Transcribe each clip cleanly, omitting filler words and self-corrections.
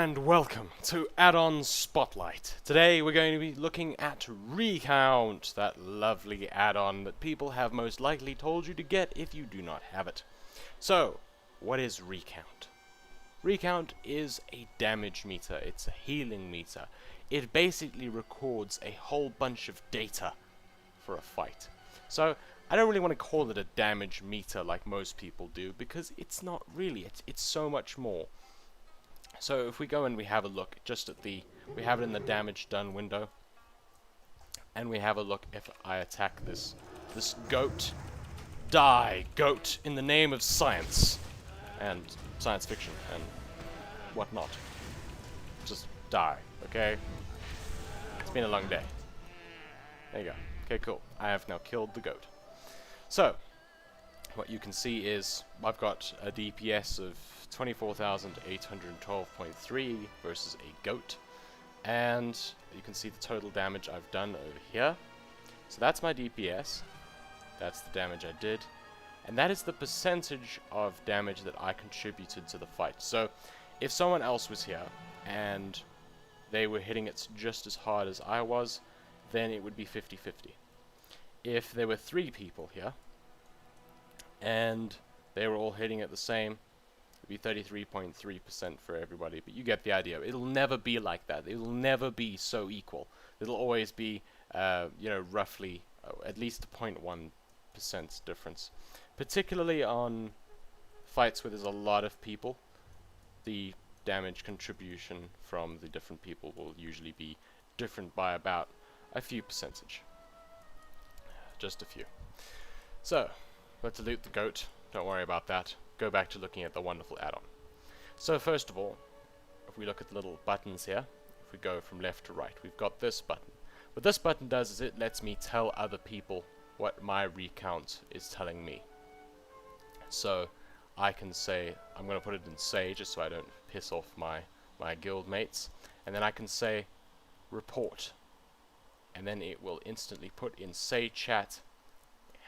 and welcome to Addon Spotlight. Today we're going to be looking at Recount, that lovely add-on that people have most likely told you to get if you do not have it. So, what is Recount? Recount is a damage meter, it's a healing meter. It basically records a whole bunch of data for a fight. So, I don't really want to call it a damage meter like most people do, because it's not really, it's so much more. So if we go and we have a look just at we have it in the damage done window, and we have a look if I attack this goat. Die, goat, in the name of science and science fiction and whatnot. Just die, okay? It's been a long day. There you go. Okay, cool. I have now killed the goat. So, what you can see is I've got a DPS of 24,812.3 versus a goat, and you can see the total damage I've done over here. So that's my DPS, that's the damage I did, and that is the percentage of damage that I contributed to the fight. So if someone else was here and they were hitting it just as hard as I was, then it would be 50-50. If there were 3 people here and they were all hitting it the same, it would be 33.3% for everybody, but you get the idea. It'll never be like that. It'll never be so equal. It'll always be, roughly at least a 0.1% difference. Particularly on fights where there's a lot of people, the damage contribution from the different people will usually be different by about a few percentage. Just a few. So, let's loot the goat. Don't worry about that. Go back to looking at the wonderful add-on. So first of all, if we look at the little buttons here, if we go from left to right, we've got this button. What this button does is it lets me tell other people what my recount is telling me. So I can say, I'm going to put it in Say just so I don't piss off my guild mates, and then I can say report, and then it will instantly put in Say chat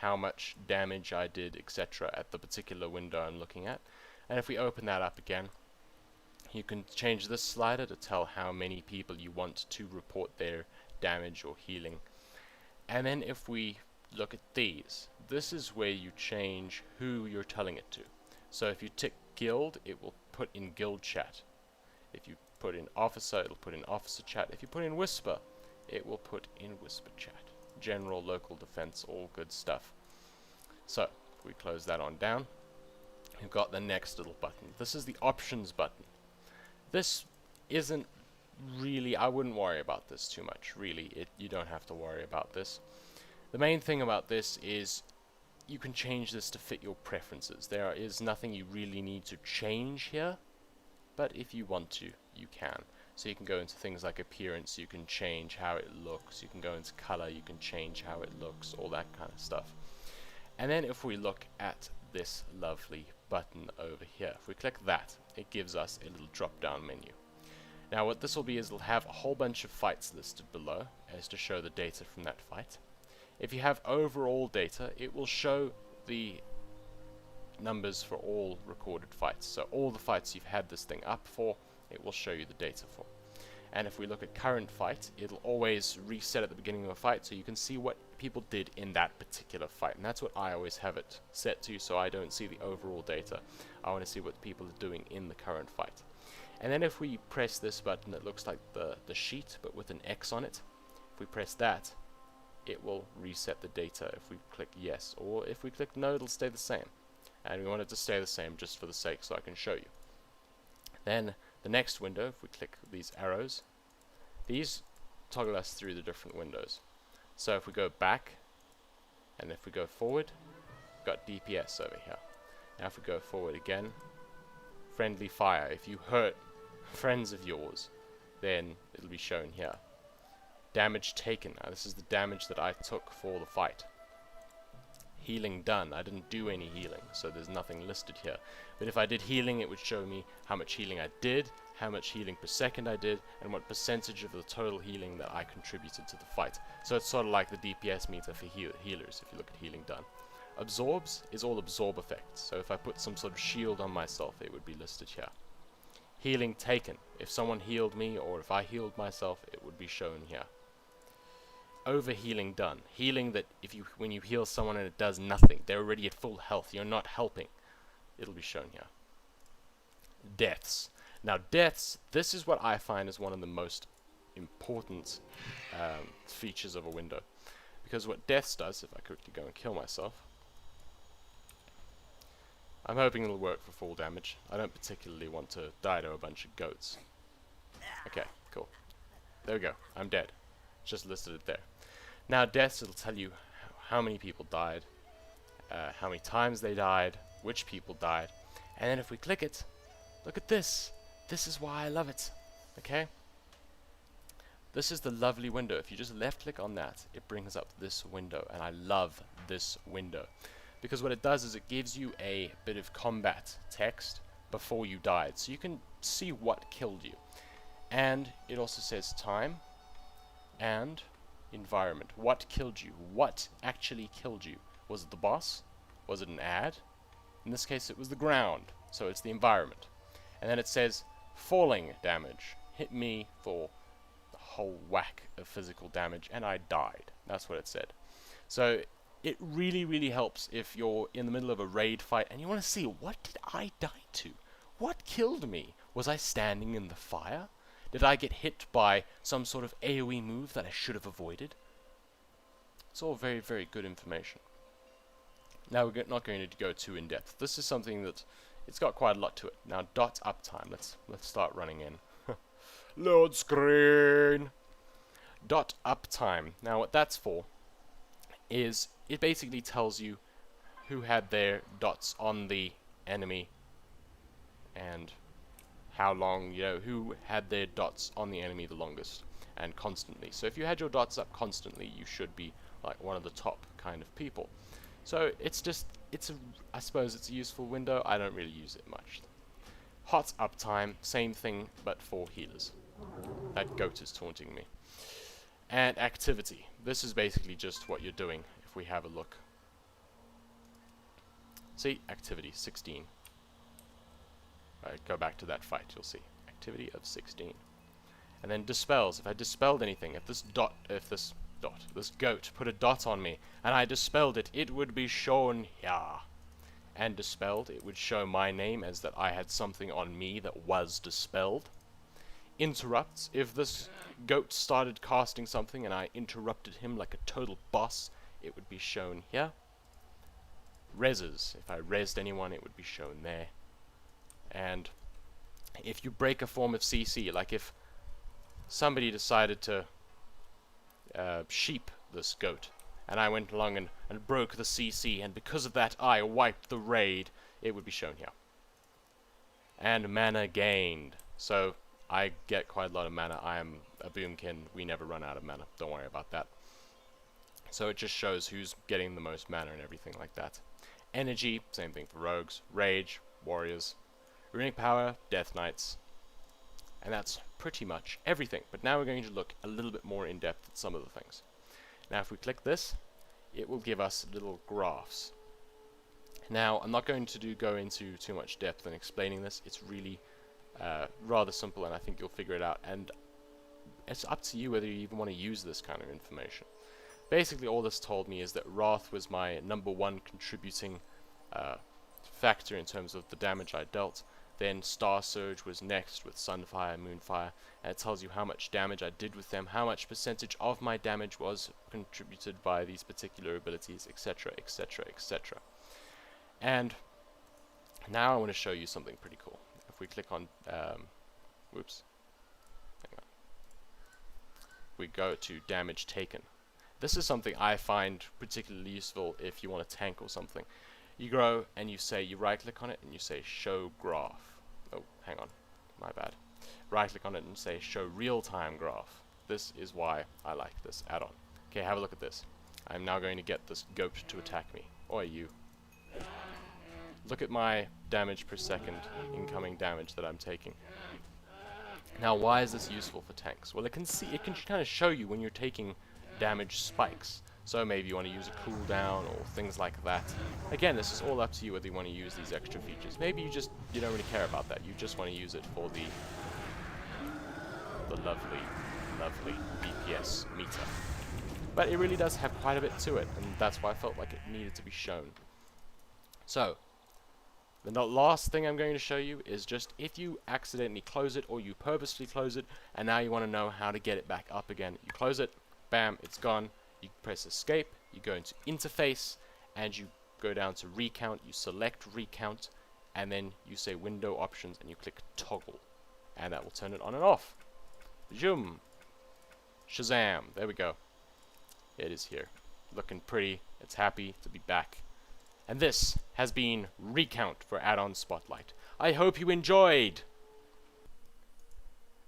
how much damage I did, etc. at the particular window I'm looking at. And if we open that up again, you can change this slider to tell how many people you want to report their damage or healing. And then if we look at these, this is where you change who you're telling it to. So if you tick guild, it will put in guild chat. If you put in officer, it'll put in officer chat. If you put in whisper, it will put in whisper chat. General, local defense, all good stuff. So, if we close that on down, we've got the next little button. This is the options button. This isn't really, I wouldn't worry about this too much, really. You don't have to worry about this. The main thing about this is you can change this to fit your preferences. There is nothing you really need to change here, but if you want to, you can. So you can go into things like appearance, you can change how it looks, you can go into color, you can change how it looks, all that kind of stuff. And then if we look at this lovely button over here, if we click that, it gives us a little drop down menu. Now what this will be is it'll have a whole bunch of fights listed below as to show the data from that fight. If you have overall data, it will show the numbers for all recorded fights. So all the fights you've had this thing up for, it will show you the data for. And if we look at current fight, it'll always reset at the beginning of a fight so you can see what people did in that particular fight. And that's what I always have it set to, so I don't see the overall data. I want to see what people are doing in the current fight. And then if we press this button that looks like the sheet but with an X on it, if we press that, it will reset the data if we click yes, or if we click no, it'll stay the same. And we want it to stay the same just for the sake so I can show you. Then the next window, if we click these arrows, these toggle us through the different windows. So if we go back, and if we go forward, we've got DPS over here. Now if we go forward again, friendly fire. If you hurt friends of yours, then it'll be shown here. Damage taken. Now this is the damage that I took for the fight. Healing done. I didn't do any healing, so there's nothing listed here. But if I did healing, it would show me how much healing I did, how much healing per second I did, and what percentage of the total healing that I contributed to the fight. So it's sort of like the DPS meter for healers, if you look at healing done. Absorbs is all absorb effects, so if I put some sort of shield on myself, it would be listed here. Healing taken. If someone healed me or if I healed myself, it would be shown here. Overhealing done. Healing that when you heal someone and it does nothing, they're already at full health, you're not helping, it'll be shown here. Deaths. Now deaths, this is what I find is one of the most important features of a window. Because what deaths does, if I quickly go and kill myself, I'm hoping it'll work for full damage. I don't particularly want to die to a bunch of goats. Okay, cool. There we go, I'm dead. Just listed it there. Now deaths, it'll tell you how many people died, how many times they died, which people died, and then if we click it, look at this. This is why I love it. Okay? This is the lovely window. If you just left click on that, it brings up this window, and I love this window. Because what it does is it gives you a bit of combat text before you died, so you can see what killed you. And it also says time and environment. What killed you? What actually killed you? Was it the boss? Was it an ad? In this case it was the ground, so it's the environment. And then it says falling damage. Hit me for the whole whack of physical damage and I died. That's what it said. So it really helps if you're in the middle of a raid fight and you want to see, what did I die to? What killed me? Was I standing in the fire? Did I get hit by some sort of AoE move that I should have avoided? It's all very good information. Now we're not going to go too in depth. This is something that it's got quite a lot to it. Now dot uptime. Let's start running in. Load screen. Dot uptime. Now what that's for is it basically tells you who had their dots on the enemy and how long, who had their dots on the enemy the longest and constantly. So if you had your dots up constantly, you should be like one of the top kind of people. So I suppose it's a useful window. I don't really use it much. Hot uptime, same thing but for healers. That goat is taunting me. And activity. This is basically just what you're doing if we have a look. See, activity 16. Go back to that fight, you'll see. Activity of 16. And then dispels. If I dispelled anything, if this goat put a dot on me, and I dispelled it, it would be shown here. And dispelled, it would show my name as that I had something on me that was dispelled. Interrupts. If this goat started casting something and I interrupted him like a total boss, it would be shown here. Reses. If I resed anyone, it would be shown there. And if you break a form of CC, like if somebody decided to sheep this goat, and I went along and broke the CC, and because of that I wiped the raid, it would be shown here. And mana gained. So I get quite a lot of mana. I am a boomkin. We never run out of mana. Don't worry about that. So it just shows who's getting the most mana and everything like that. Energy, same thing for rogues. Rage, warriors. Runic power, death knights. And that's pretty much everything. But now we're going to look a little bit more in depth at some of the things. Now if we click this, it will give us little graphs. Now I'm not going to go into too much depth in explaining this. It's really rather simple, and I think you'll figure it out. And it's up to you whether you even want to use this kind of information. Basically all this told me is that Wrath was my #1 contributing factor in terms of the damage I dealt. Then Star Surge was next with Sunfire, Moonfire, and it tells you how much damage I did with them, how much percentage of my damage was contributed by these particular abilities, etc, etc, etc. And now I want to show you something pretty cool. If we click on, whoops, hang on. We go to damage taken. This is something I find particularly useful if you want to tank or something. You go and you right click on it and you say show graph. Oh, hang on, my bad. Right click on it and say show real-time graph. This is why I like this add-on. Okay, have a look at this. I'm now going to get this goat to attack me. Or you. Look at my damage per second, incoming damage that I'm taking. Now why is this useful for tanks? Well, it can kind of show you when you're taking damage spikes. So maybe you want to use a cooldown or things like that. Again, this is all up to you whether you want to use these extra features. Maybe you don't really care about that. You just want to use it for the lovely BPS meter. But it really does have quite a bit to it, and that's why I felt like it needed to be shown. So, the last thing I'm going to show you is just if you accidentally close it or you purposely close it, and now you want to know how to get it back up again. You close it, bam, it's gone. You press escape, you go into interface, and you go down to recount, you select recount, and then you say window options and you click toggle, and that will turn it on and off. Zoom. Shazam. There we go. It is here. Looking pretty. It's happy to be back. And this has been Recount for Addon Spotlight. I hope you enjoyed.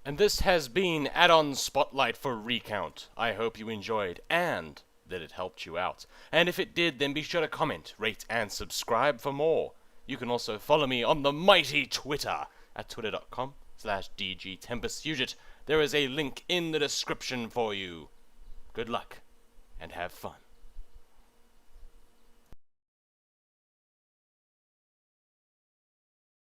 And this has been Addon Spotlight for Recount. I hope you enjoyed and that it helped you out. And if it did, then be sure to comment, rate, and subscribe for more. You can also follow me on the mighty Twitter at twitter.com/DGTempusFugit. There is a link in the description for you. Good luck and have fun.